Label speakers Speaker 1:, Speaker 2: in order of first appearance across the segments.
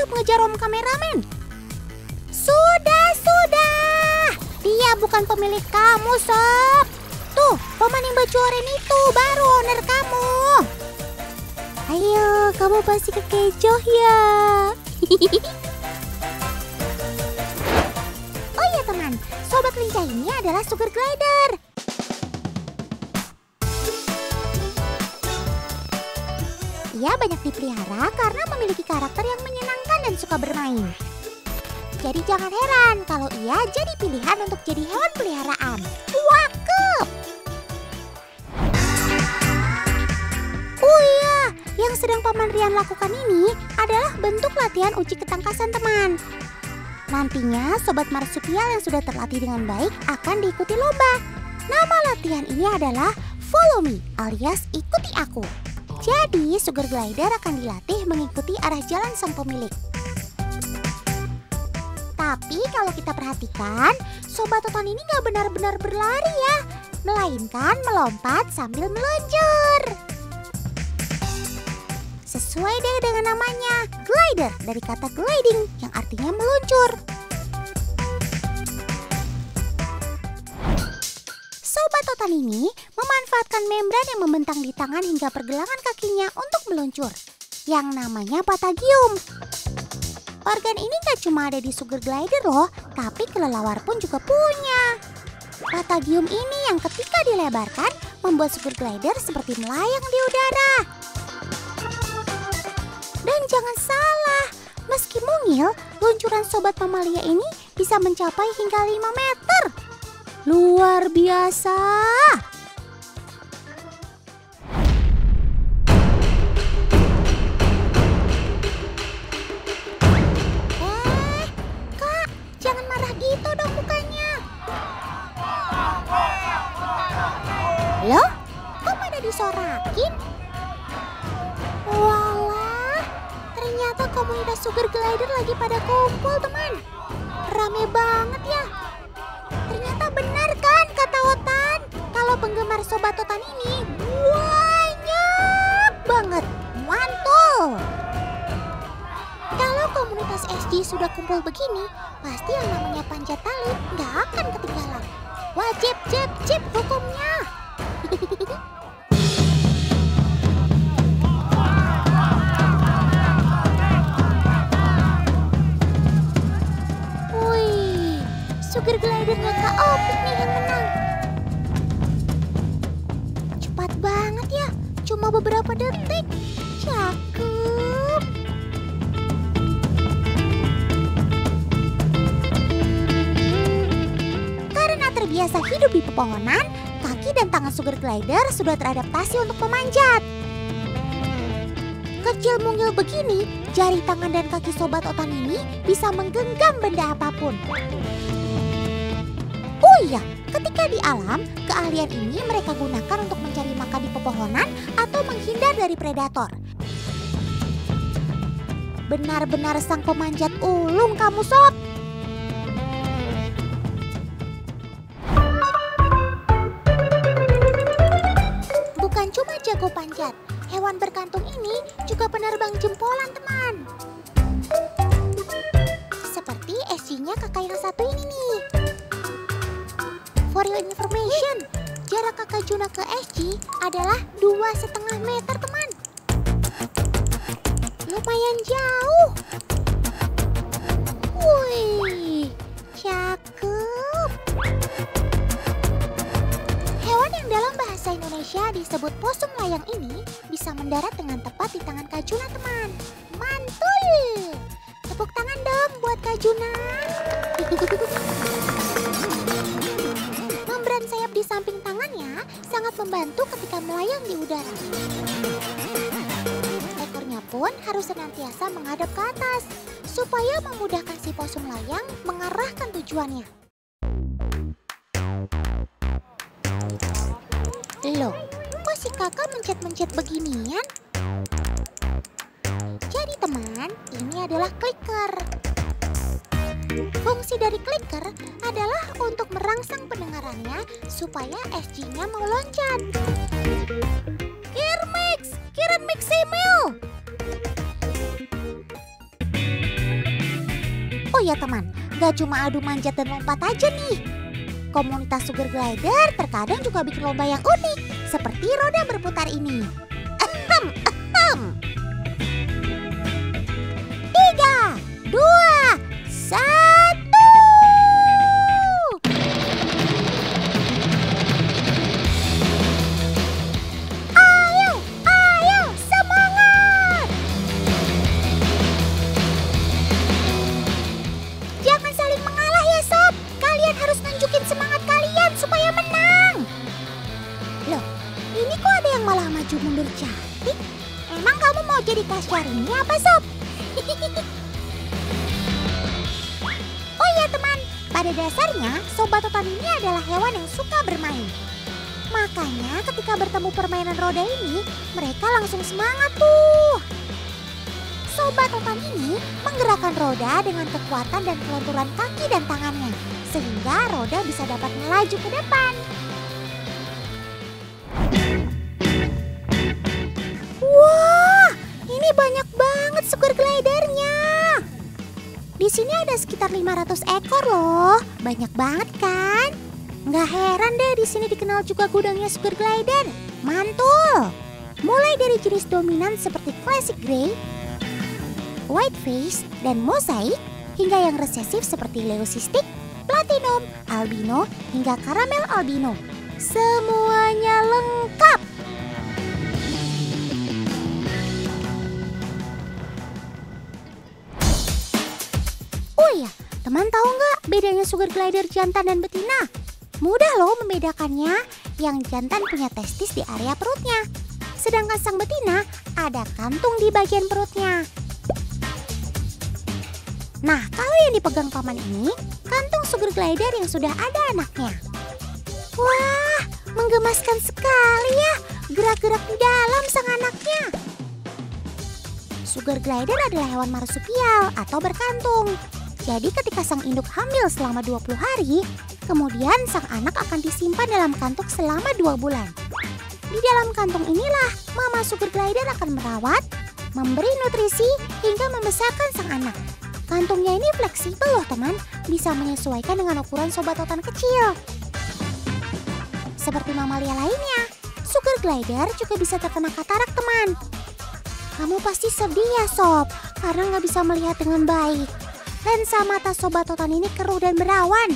Speaker 1: untuk mengejar om kameramen. Sudah. Dia bukan pemilik kamu, Sob. Tuh, paman yang baju oranye itu baru owner kamu. Ayo, kamu pasti kekecoh ya. Oh iya teman, sobat lincah ini adalah sugar glider. Ia banyak dipelihara karena memiliki karakter yang menyenangkan dan suka bermain. Jadi jangan heran kalau ia jadi pilihan untuk jadi hewan peliharaan. Cakep! Oh iya, yang sedang Paman Rian lakukan ini adalah bentuk latihan uji ketangkasan teman. Nantinya sobat marsupial yang sudah terlatih dengan baik akan diikuti lomba. Nama latihan ini adalah Follow Me alias ikuti aku. Jadi sugar glider akan dilatih mengikuti arah jalan sang pemilik. Tapi kalau kita perhatikan, sobat totan ini gak benar-benar berlari ya, melainkan melompat sambil meluncur. Sesuai dengan namanya, glider dari kata gliding yang artinya meluncur. Sobat totan ini memanfaatkan membran yang membentang di tangan hingga pergelangan kakinya untuk meluncur, yang namanya patagium. Organ ini gak cuma ada di sugar glider loh, tapi kelelawar pun juga punya. Patagium ini yang ketika dilebarkan membuat sugar glider seperti melayang di udara. Dan jangan salah, meski mungil, luncuran sobat mamalia ini bisa mencapai hingga 5 meter. Luar biasa! Kak, jangan marah gitu dong mukanya. Loh, kok pada disorakin? Walah, ternyata komunitas sugar glider lagi pada kumpul teman. Rame banget ya. Ternyata benar kan kata Otan, kalau penggemar sobat Otan ini banyak banget, mantul. Kalau komunitas SG sudah kumpul begini, pasti yang namanya panjat tali nggak akan ketinggalan. Wajib cip hukumnya. Wih, sugar glidernya Kak Opik nih yang menang. Cepat banget ya, cuma beberapa detik. Cakep. Karena terbiasa hidup di pepohonan, kaki dan tangan sugar glider sudah teradaptasi untuk memanjat. Kecil mungil begini, jari tangan dan kaki sobat Otan ini bisa menggenggam benda apapun. Oh iya, ketika di alam, keahlian ini mereka gunakan untuk mencari makan di pepohonan atau menghindar dari predator. Benar-benar sang pemanjat ulung kamu, Sob. Bukan cuma jago panjat, hewan berkantung ini juga penerbang jempolan, teman. Seperti SG-nya kakak yang satu ini nih. For your information, jarak kakak Juna ke SG adalah 2,5 meter, teman. Lumayan jauh. Wih, cakep. Hewan yang dalam bahasa Indonesia disebut posum layang ini bisa mendarat dengan tepat di tangan Kak Juna, teman. Mantul. Tepuk tangan dong buat Kak Juna. Membran sayap di samping tangannya sangat membantu ketika melayang di udara. Ekornya pun harus senantiasa menghadap ke atas supaya memudahkan si posum layang mengarahkan tujuannya. Loh, kok si kakak mencet-mencet beginian? Jadi teman, ini adalah clicker. Fungsi dari clicker adalah untuk merangsang pendengarannya supaya SG-nya mau loncat. Kirmix, Kiren Miximil. ya teman, gak cuma adu manjat dan lompat aja nih. Komunitas Sugar Glider terkadang juga bikin lomba yang unik, seperti roda berputar ini. Ahem, ahem. 3, 2, 1. Ayo, semangat! Jangan saling mengalah ya sob. Kalian harus nunjukin semangat kalian supaya menang. Loh, ini kok ada yang malah maju mundur cantik? Emang kamu mau jadi Kasyar ini apa sob? Oh iya teman, pada dasarnya Sobat Totan ini adalah hewan yang suka bermain. Makanya ketika bertemu permainan roda ini, mereka langsung semangat tuh. Sobat Totan ini menggerakkan roda dengan kekuatan dan kelenturan kaki dan tangannya, sehingga roda bisa dapat melaju ke depan. Wah, ini banyak banget Sugar Glidernya. Di sini ada sekitar 500 ekor loh, banyak banget kan? Nggak heran deh di sini dikenal juga gudangnya Sugar Glider. Mantul! Mulai dari jenis dominan seperti Classic Grey, White Face, dan Mosaic, hingga yang resesif seperti Leucistic, Platinum, Albino, hingga Caramel Albino. Semuanya lengkap! Oh iya, teman tahu nggak bedanya Sugar Glider jantan dan betina? Mudah loh membedakannya. Yang jantan punya testis di area perutnya, sedangkan sang betina ada kantung di bagian perutnya. Nah, kalau yang dipegang paman ini, kantung Sugar Glider yang sudah ada anaknya. Wah, menggemaskan sekali ya gerak-gerak di dalam sang anaknya. Sugar Glider adalah hewan marsupial atau berkantung. Jadi ketika sang induk hamil selama 20 hari, kemudian sang anak akan disimpan dalam kantung selama 2 bulan. Di dalam kantung inilah mama Sugar Glider akan merawat, memberi nutrisi, hingga membesarkan sang anak. Kantungnya ini fleksibel loh teman, bisa menyesuaikan dengan ukuran Sobat Totan kecil. Seperti mamalia lainnya, Sugar Glider juga bisa terkena katarak teman. Kamu pasti sedih ya sob, karena nggak bisa melihat dengan baik. Lensa mata Sobat Totan ini keruh dan berawan.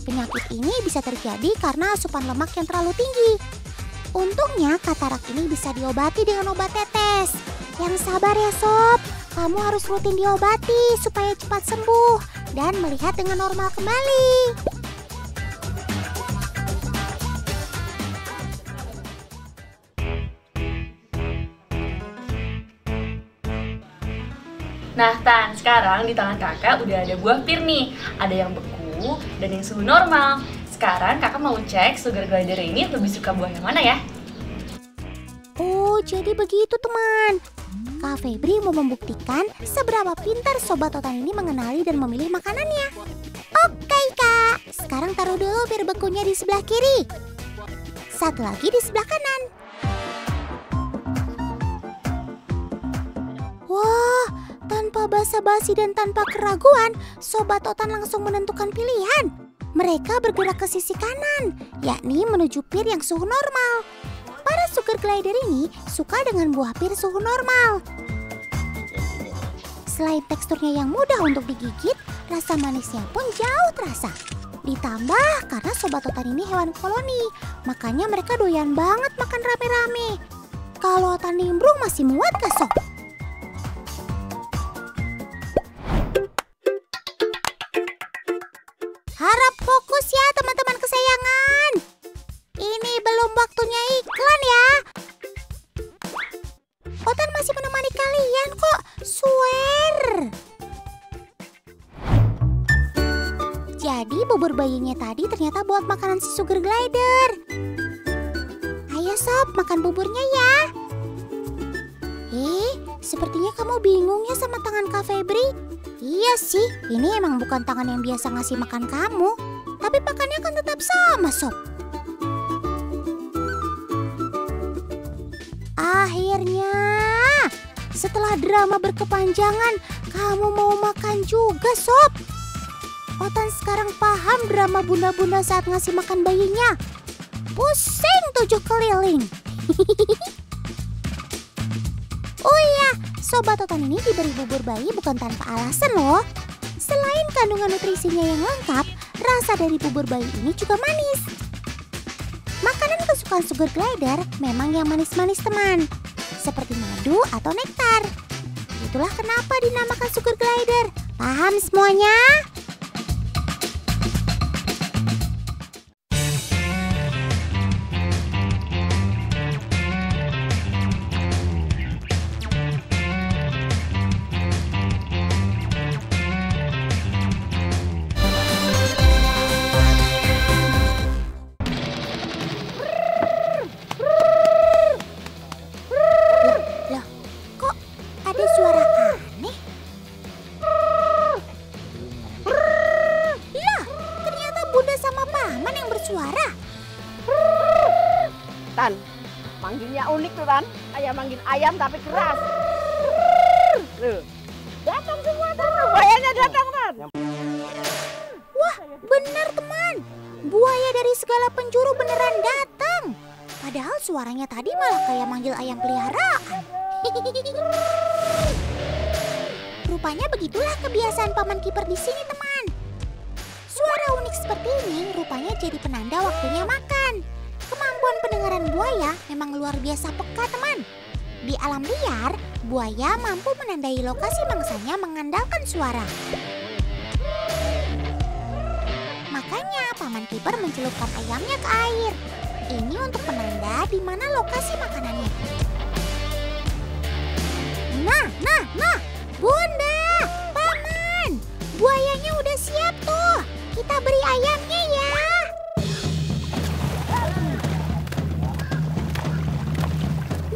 Speaker 1: Penyakit ini bisa terjadi karena asupan lemak yang terlalu tinggi. Untungnya katarak ini bisa diobati dengan obat tetes. Yang sabar ya sob, kamu harus rutin diobati supaya cepat sembuh dan melihat dengan normal kembali.
Speaker 2: Nah Tan, sekarang di tangan kakak udah ada buah pir nih. Ada yang beku dan yang suhu normal. Sekarang kakak mau cek Sugar Glider ini lebih suka buah yang mana ya?
Speaker 1: Oh, jadi begitu teman. Kak Febri mau membuktikan seberapa pintar Sobat Totan ini mengenali dan memilih makanannya. Oke Kak, sekarang taruh dulu pir bekunya di sebelah kiri. Satu lagi di sebelah kanan. Wah, tanpa basa-basi dan tanpa keraguan, Sobat Totan langsung menentukan pilihan. Mereka bergerak ke sisi kanan, yakni menuju pir yang suhu normal. Para Sugar Glider ini suka dengan buah pir suhu normal. Selain teksturnya yang mudah untuk digigit, rasa manisnya pun jauh terasa. Ditambah karena Sobat Totan ini hewan koloni, makanya mereka doyan banget makan rame-rame. Kalau Totan nimbrung masih muat gak sob? Harap fokus ya teman-teman kesayangan. Ini belum waktunya iklan ya. Totan masih menemani kalian kok, swear. Jadi bubur bayinya tadi ternyata buat makanan si Sugar Glider. Ayo sob, makan buburnya ya. Sepertinya kamu bingung ya sama tangan Kak Febri. Iya sih, ini emang bukan tangan yang biasa ngasih makan kamu. Tapi makannya kan tetap sama sob. Akhirnya, setelah drama berkepanjangan, kamu mau makan juga juga, Sob. Otan sekarang paham drama bunda-bunda saat ngasih makan bayinya. Pusing 7 keliling. Oh iya, Sobat Otan ini diberi bubur bayi bukan tanpa alasan loh. Selain kandungan nutrisinya yang lengkap, rasa dari bubur bayi ini juga manis. Makanan kesukaan sugar glider memang yang manis-manis teman, seperti madu atau nektar. Itulah kenapa dinamakan sugar glider. Paham semuanya? Loh, kok ada suara aneh? Lah, ternyata Bunda sama Paman yang bersuara.
Speaker 3: Tan, manggilnya unik tuh Tan. Kayak manggil ayam tapi keras. Loh, datang semua Tan, buayanya datang Tan.
Speaker 1: Wah, benar teman. Buaya dari segala penjuru beneran datang. Padahal suaranya tadi malah kayak manggil ayam peliharaan. Rupanya begitulah kebiasaan Paman Kiper di sini teman. Suara unik seperti ini rupanya jadi penanda waktunya makan. Kemampuan pendengaran buaya memang luar biasa peka teman. Di alam liar, buaya mampu menandai lokasi mangsanya mengandalkan suara. Makanya Paman Kiper mencelupkan ayamnya ke air. Ini untuk penanda di mana lokasi makanannya. Nah, Bunda, Paman, buayanya udah siap tuh. Kita beri ayamnya ya.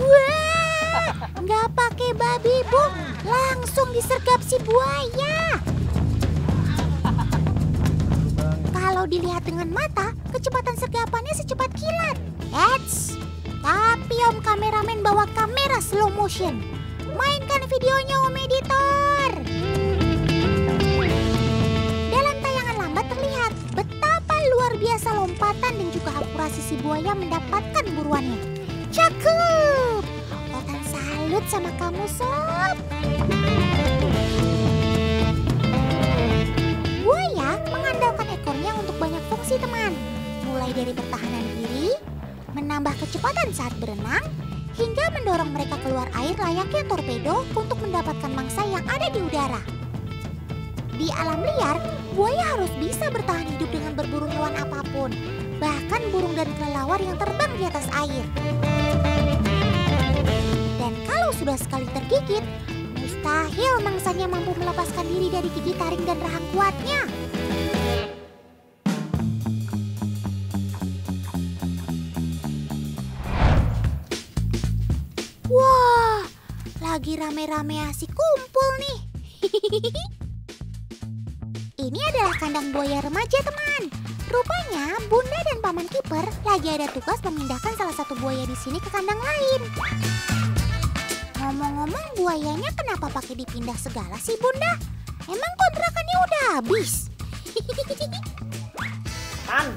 Speaker 1: Wah, nggak pakai babi bu, langsung disergap si buaya. Kalau dilihat dengan mata, kecepatan sergapannya secepat kilat. Eits, tapi Om kameramen bawa kamera slow motion. Mainkan videonya Om Editor. Dalam tayangan lambat terlihat betapa luar biasa lompatan dan juga akurasi si buaya mendapatkan buruannya. Cakep. Otan salut sama kamu Sob. Buaya mengandalkan ekornya untuk banyak fungsi teman. Mulai dari pertahanan diri, menambah kecepatan saat berenang, hingga mendorong mereka keluar air layaknya torpedo untuk mendapatkan mangsa yang ada di udara. Di alam liar, buaya harus bisa bertahan hidup dengan berburu hewan apapun, bahkan burung dan kelelawar yang terbang di atas air. Dan kalau sudah sekali tergigit, mustahil mangsanya mampu melepaskan diri dari gigi taring dan rahang kuatnya. Wah, lagi rame-rame asik kumpul nih. Ini adalah kandang buaya remaja teman. Rupanya Bunda dan Paman Kiper lagi ada tugas memindahkan salah satu buaya di sini ke kandang lain. Ngomong-ngomong, buayanya kenapa pakai dipindah segala sih Bunda? Emang kontrakannya udah habis?
Speaker 3: Tan,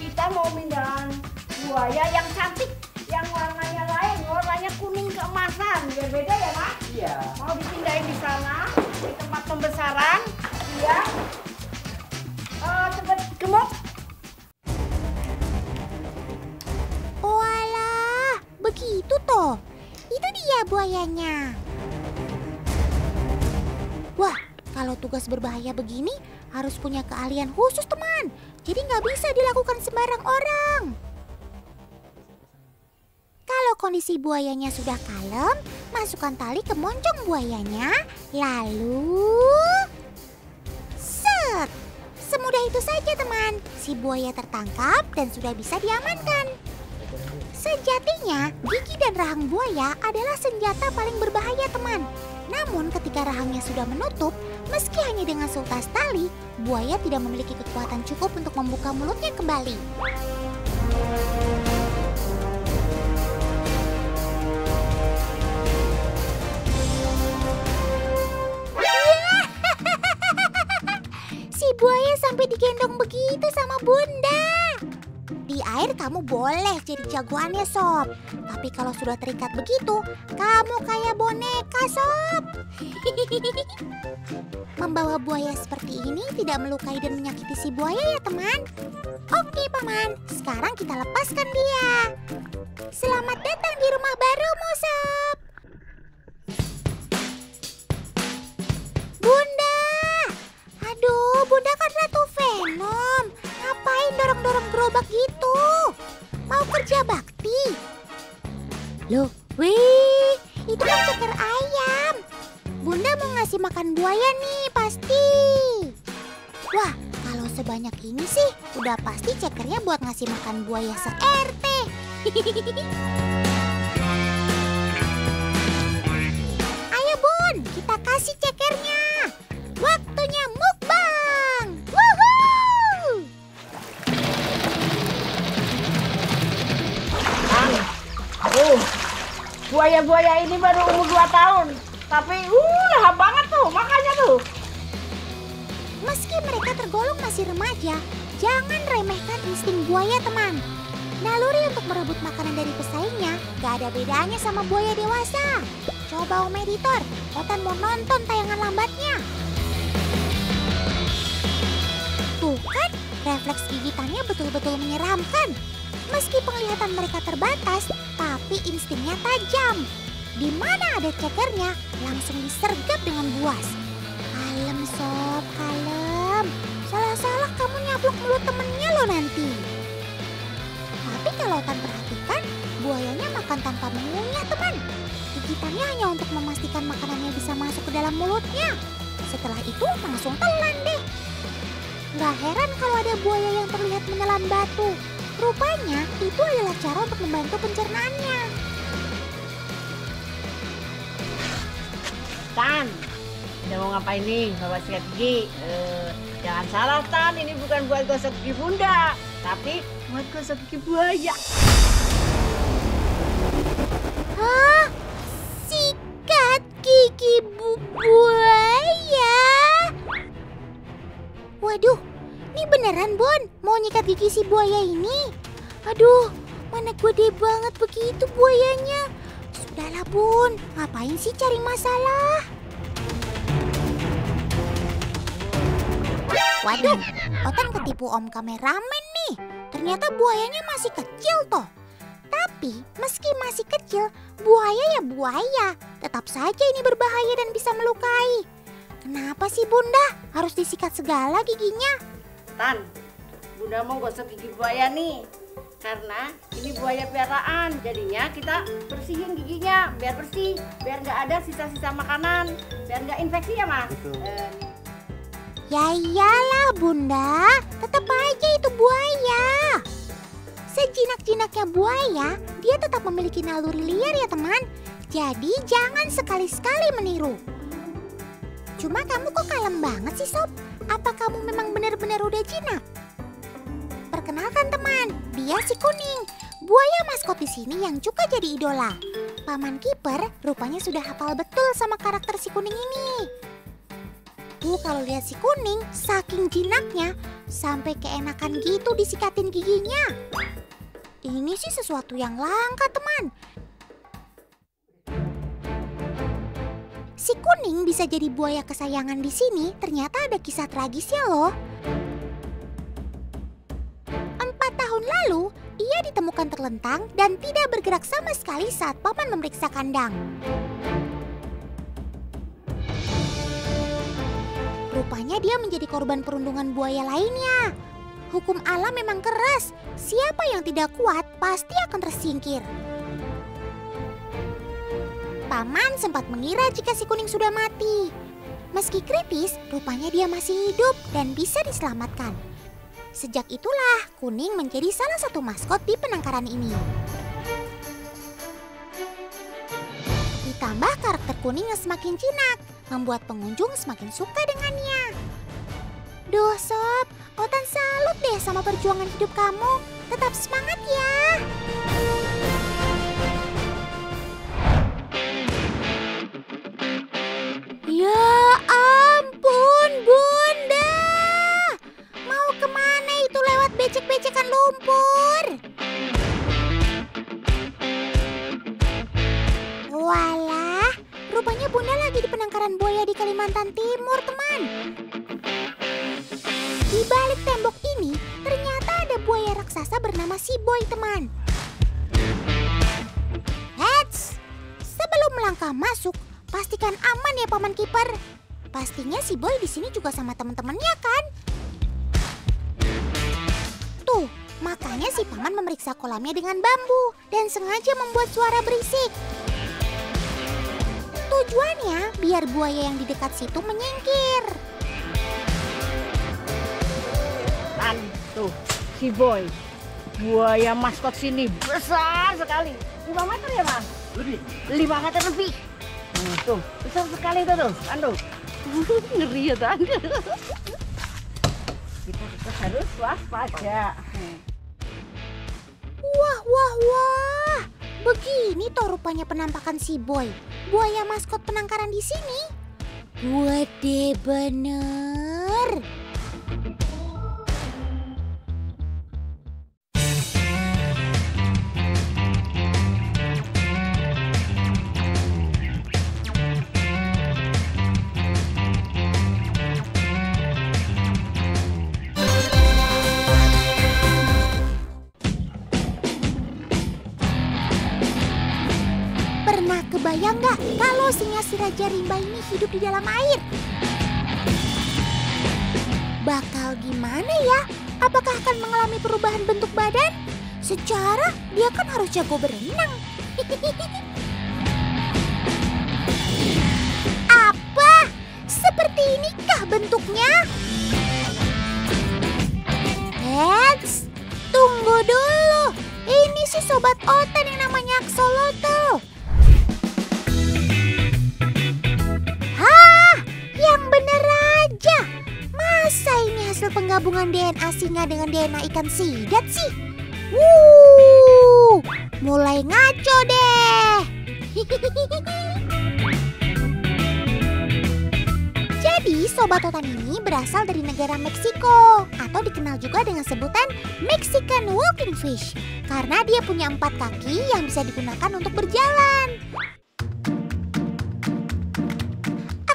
Speaker 3: kita mau pindahan buaya yang cantik, yang warnanya lain, warnanya kuning keemasan, biar beda ya Mas? Iya. Mau dipindahin di sana, di tempat pembesaran, iya. Cepet gemuk.
Speaker 1: Walah, begitu toh. Itu dia buayanya. Wah, kalau tugas berbahaya begini harus punya keahlian khusus teman. Jadi nggak bisa dilakukan sembarang orang. Kalau kondisi buayanya sudah kalem, masukkan tali ke moncong buayanya, lalu set. Semudah itu saja teman, si buaya tertangkap dan sudah bisa diamankan. Sejatinya, gigi dan rahang buaya adalah senjata paling berbahaya teman. Namun ketika rahangnya sudah menutup, meski hanya dengan seutas tali, buaya tidak memiliki kekuatan cukup untuk membuka mulutnya kembali. sampai digendong begitu sama Bunda? Di air kamu boleh jadi jagoannya, Sob. Tapi kalau sudah terikat begitu, kamu kayak boneka, Sob. Membawa buaya seperti ini tidak melukai dan menyakiti si buaya ya, teman. Oke, Paman. Sekarang kita lepaskan dia. Selamat datang di rumah barumu, Sob. Bunda! Aduh, Bunda kan Ratu Venom. Ngapain dorong-dorong gerobak gitu? Mau kerja bakti? Loh, wih, itu kan ceker ayam. Bunda mau ngasih makan buaya nih, pasti. Wah, kalau sebanyak ini sih, udah pasti cekernya buat ngasih makan buaya se-RT. Ayo Bun, kita kasih cekernya. Waktunya mukbang. Woohoo!
Speaker 3: Buaya-buaya ini baru umur 2 tahun. Tapi lahap banget tuh, makanya tuh.
Speaker 1: Meski mereka tergolong masih remaja, jangan remehkan insting buaya, teman. Naluri untuk merebut makanan dari pesaingnya gak ada bedanya sama buaya dewasa. Coba Om Editor, Otan mau nonton tayangan lambatnya. Tuh kan, refleks gigitannya betul-betul menyeramkan. Meski penglihatan mereka terbatas, tapi instingnya tajam. Di mana ada cekernya, langsung disergap dengan buas. Kalem Sob, kalem. Salah-salah kamu nyaplok mulut temennya loh nanti. Tapi kalau Tan perhatikan, buayanya makan tanpa mengunyah, teman. Gigitannya hanya untuk memastikan makanannya bisa masuk ke dalam mulutnya. Setelah itu langsung telan deh. Gak heran kalau ada buaya yang terlihat menelan batu. Rupanya itu adalah cara untuk membantu pencernaannya.
Speaker 3: Tan, udah mau ngapain nih bawa sikat gigi? Jangan salah Tan, ini bukan buat gosok gigi Bunda, tapi buat gosok gigi buaya.
Speaker 1: Hah? Sikat gigi buaya? Waduh, ini beneran Bun mau nyikat gigi si buaya ini? Aduh, mana gede banget begitu buayanya. Sudahlah Bun, ngapain sih cari masalah? Waduh, Otan ketipu Om kameramen nih. Ternyata buayanya masih kecil toh. Tapi meski masih kecil, buaya ya buaya. Tetap saja ini berbahaya dan bisa melukai. Kenapa sih Bunda harus disikat segala giginya?
Speaker 3: Tan, Bunda mau gosok gigi buaya nih. Karena ini buaya piaraan, jadinya kita bersihin giginya biar bersih, biar nggak ada sisa-sisa makanan, biar nggak infeksi ya Mas.
Speaker 1: Ya iyalah Bunda, tetap aja itu buaya. Sejinak-jinaknya buaya, dia tetap memiliki naluri liar ya teman. Jadi jangan sekali-sekali meniru. Cuma kamu kok kalem banget sih Sob? Apa kamu memang benar-benar udah jinak? Perkenalkan teman, dia si Kuning, buaya maskot di sini yang juga jadi idola. Paman Kiper rupanya sudah hafal betul sama karakter si Kuning ini. Tuh kalau lihat si Kuning, saking jinaknya sampai keenakan gitu disikatin giginya. Ini sih sesuatu yang langka teman. Si Kuning bisa jadi buaya kesayangan di sini, ternyata ada kisah tragisnya loh. 4 tahun lalu, ia ditemukan terlentang dan tidak bergerak sama sekali saat paman memeriksa kandang. Rupanya dia menjadi korban perundungan buaya lainnya. Hukum alam memang keras, siapa yang tidak kuat pasti akan tersingkir. Paman sempat mengira jika si Kuning sudah mati. Meski kritis, rupanya dia masih hidup dan bisa diselamatkan. Sejak itulah Kuning menjadi salah satu maskot di penangkaran ini. Ditambah karakter Kuning yang semakin jinak, membuat pengunjung semakin suka dengannya. Duh Sob, Otan salut deh sama perjuangan hidup kamu. Tetap semangat ya. Ya ampun Bunda, timur, teman. Di balik tembok ini, ternyata ada buaya raksasa bernama Seaboy, teman. Heads, sebelum melangkah masuk, pastikan aman ya Paman Kiper. Pastinya Seaboy di sini juga sama teman-temannya kan? Tuh, makanya si Paman memeriksa kolamnya dengan bambu dan sengaja membuat suara berisik. Tujuannya biar buaya yang di dekat situ menyingkir.
Speaker 3: Dan tuh, si Boy. Buaya maskot sini besar sekali. 5 meter ya, Mas? Lebih. 5 meter lebih. Tuh, besar sekali tuh. Aduh. Ngeri ya, Tan. Kita harus waspada.
Speaker 1: Wah. Begini toh rupanya penampakan si Boy. Buaya maskot penangkaran di sini. Gede bener. Kebayang nggak kalau singa si Raja Rimba ini hidup di dalam air? Bakal gimana ya? Apakah akan mengalami perubahan bentuk badan? Secara dia kan harus jago berenang. Apa? Seperti inikah bentuknya? Heads, tunggu dulu. Ini si Sobat Otan yang namanya Axolotl. Masa ini hasil penggabungan DNA singa dengan DNA ikan sidat sih? Mulai ngaco deh. Jadi Sobat Otan ini berasal dari negara Meksiko atau dikenal juga dengan sebutan Mexican Walking Fish karena dia punya 4 kaki yang bisa digunakan untuk berjalan.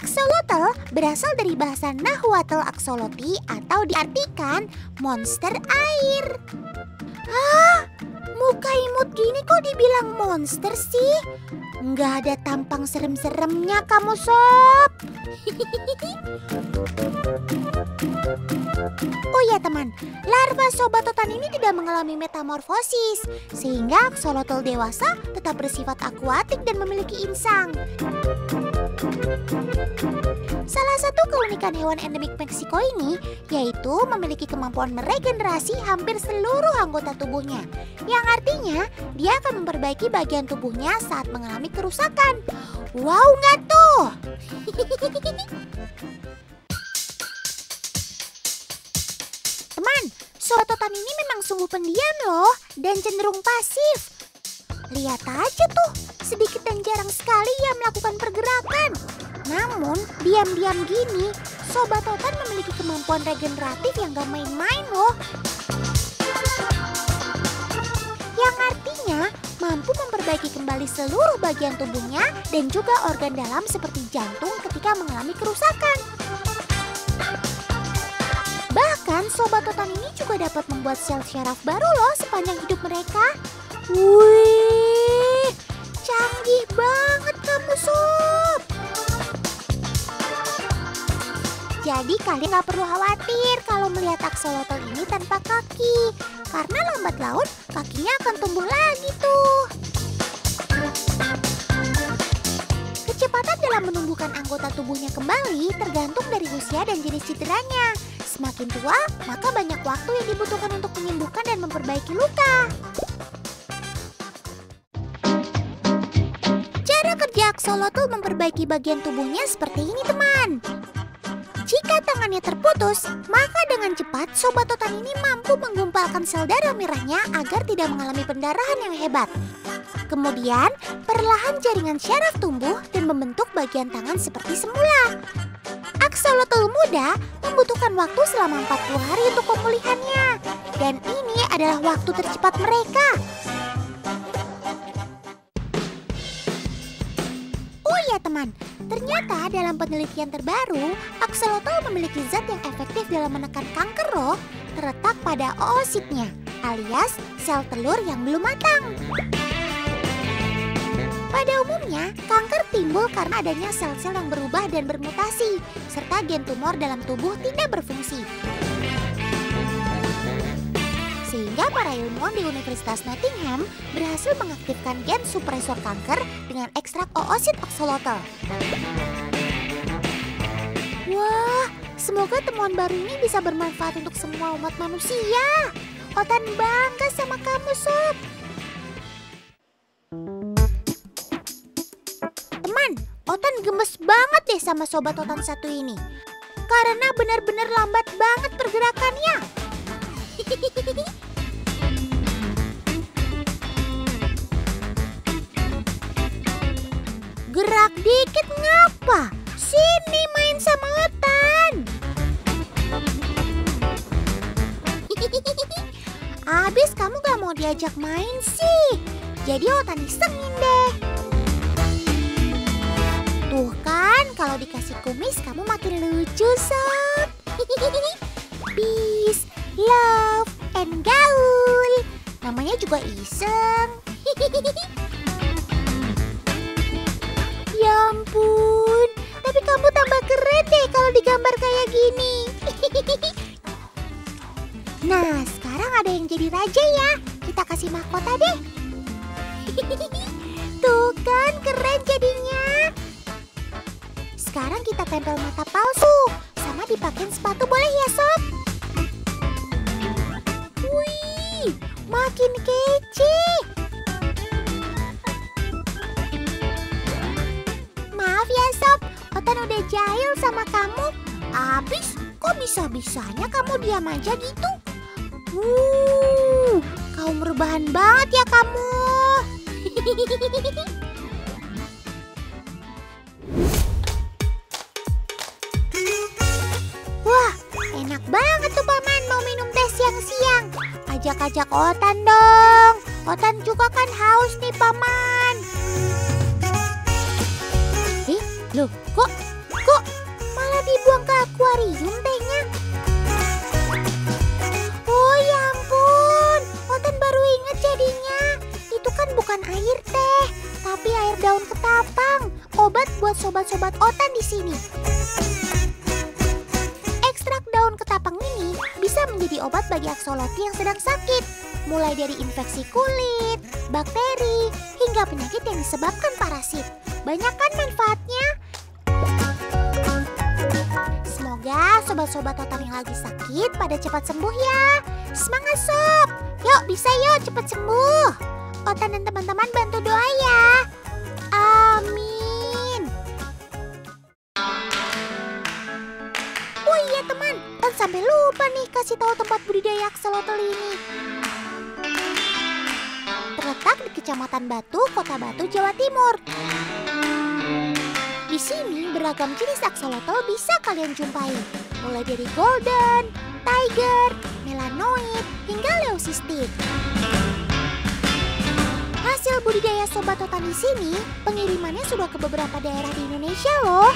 Speaker 1: Axolotl berasal dari bahasa Nahuatl axolotl atau diartikan monster air. Muka imut gini kok dibilang monster sih? Nggak ada tampang serem-seremnya kamu, Sob. Oh ya teman, larva Sobat Otan ini tidak mengalami metamorfosis, sehingga axolotl dewasa tetap bersifat akuatik dan memiliki insang. Salah satu keunikan hewan endemik Meksiko ini yaitu memiliki kemampuan meregenerasi hampir seluruh anggota tubuhnya, yang artinya dia akan memperbaiki bagian tubuhnya saat mengalami kerusakan. Wow nggak tuh? Teman, Sobat Otan ini memang sungguh pendiam loh dan cenderung pasif. Lihat aja tuh, sedikit dan jarang sekali ia melakukan pergerakan. Namun, diam-diam gini, Sobat Otan memiliki kemampuan regeneratif yang gak main-main loh. Yang artinya, mampu memperbaiki kembali seluruh bagian tubuhnya dan juga organ dalam seperti jantung ketika mengalami kerusakan. Bahkan, Sobat Otan ini juga dapat membuat sel syaraf baru loh sepanjang hidup mereka. Wih, canggih banget kamu, Sob. Jadi kalian gak perlu khawatir kalau melihat axolotl ini tanpa kaki. Karena lambat laun kakinya akan tumbuh lagi tuh. Kecepatan dalam menumbuhkan anggota tubuhnya kembali tergantung dari usia dan jenis cederanya. Semakin tua, maka banyak waktu yang dibutuhkan untuk menyembuhkan dan memperbaiki luka. Cara kerja axolotl memperbaiki bagian tubuhnya seperti ini, teman. Jika tangannya terputus, maka dengan cepat Sobat Otan ini mampu menggumpalkan sel darah merahnya agar tidak mengalami pendarahan yang hebat. Kemudian, perlahan jaringan syaraf tumbuh dan membentuk bagian tangan seperti semula. Axolotl muda membutuhkan waktu selama 40 hari untuk pemulihannya. Dan ini adalah waktu tercepat mereka. Oh ya teman, Ternyata dalam penelitian terbaru, aksolotl memiliki zat yang efektif dalam menekan kanker loh, terletak pada oositnya, alias sel telur yang belum matang. Pada umumnya, kanker timbul karena adanya sel-sel yang berubah dan bermutasi, serta gen tumor dalam tubuh tidak berfungsi. Sehingga para ilmuwan di Universitas Nottingham berhasil mengaktifkan gen supresor kanker dengan ekstrak oosit aksolotl. Wah, semoga temuan baru ini bisa bermanfaat untuk semua umat manusia. Otan bangga sama kamu, Sob. Teman, Otan gemes banget deh sama sobat Otan satu ini. Karena benar-benar lambat banget pergerakannya. Gerak dikit ngapa? Sini main sama Otan. Abis kamu gak mau diajak main sih. Jadi Otan isengin deh. Tuh kan, kalau dikasih kumis kamu makin lucu, Sob. Peace, love, and gaul. Namanya juga iseng. Ya ampun, tapi kamu tambah keren deh kalau digambar kayak gini. Nah, sekarang ada yang jadi raja ya. Kita kasih mahkota deh. Tuh kan, keren jadinya. Sekarang kita tempel mata palsu. Sama dipakein sepatu boleh ya, Sob? Wih, makin kece. Maaf ya, Sob. Otan udah jahil sama kamu. Abis, kok bisa-bisanya kamu diam aja gitu? Kaum rebahan banget ya kamu. Wah, enak banget tuh Paman mau minum teh siang-siang. Ajak-ajak Otan dong. Otan juga kan haus nih Paman. Loh, kok malah dibuang ke akuarium tehnya? Oh ya ampun, Otan baru inget jadinya. Itu kan bukan air teh, tapi air daun ketapang. Obat buat sobat-sobat Otan di sini. Ekstrak daun ketapang ini bisa menjadi obat bagi aksolotl yang sedang sakit. Mulai dari infeksi kulit, bakteri, hingga penyakit yang disebabkan parasit. Banyak kan manfaatnya? Semoga sobat-sobat Otan yang lagi sakit pada cepat sembuh ya. Semangat Sob. Yuk bisa yuk cepat sembuh. Otan dan teman-teman bantu doa ya. Amin. Oh iya teman, Otan sampai lupa nih kasih tahu tempat budidaya aksolotl ini. Terletak di Kecamatan Batu, Kota Batu, Jawa Timur. Di sini beragam jenis aksolotl bisa kalian jumpai, mulai dari golden, tiger, melanoid, hingga leucistic. Hasil budidaya sobat Otan di sini, pengirimannya sudah ke beberapa daerah di Indonesia loh.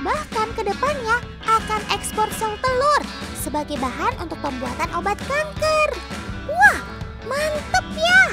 Speaker 1: Bahkan kedepannya akan ekspor sel telur sebagai bahan untuk pembuatan obat kanker. Wah, mantep ya!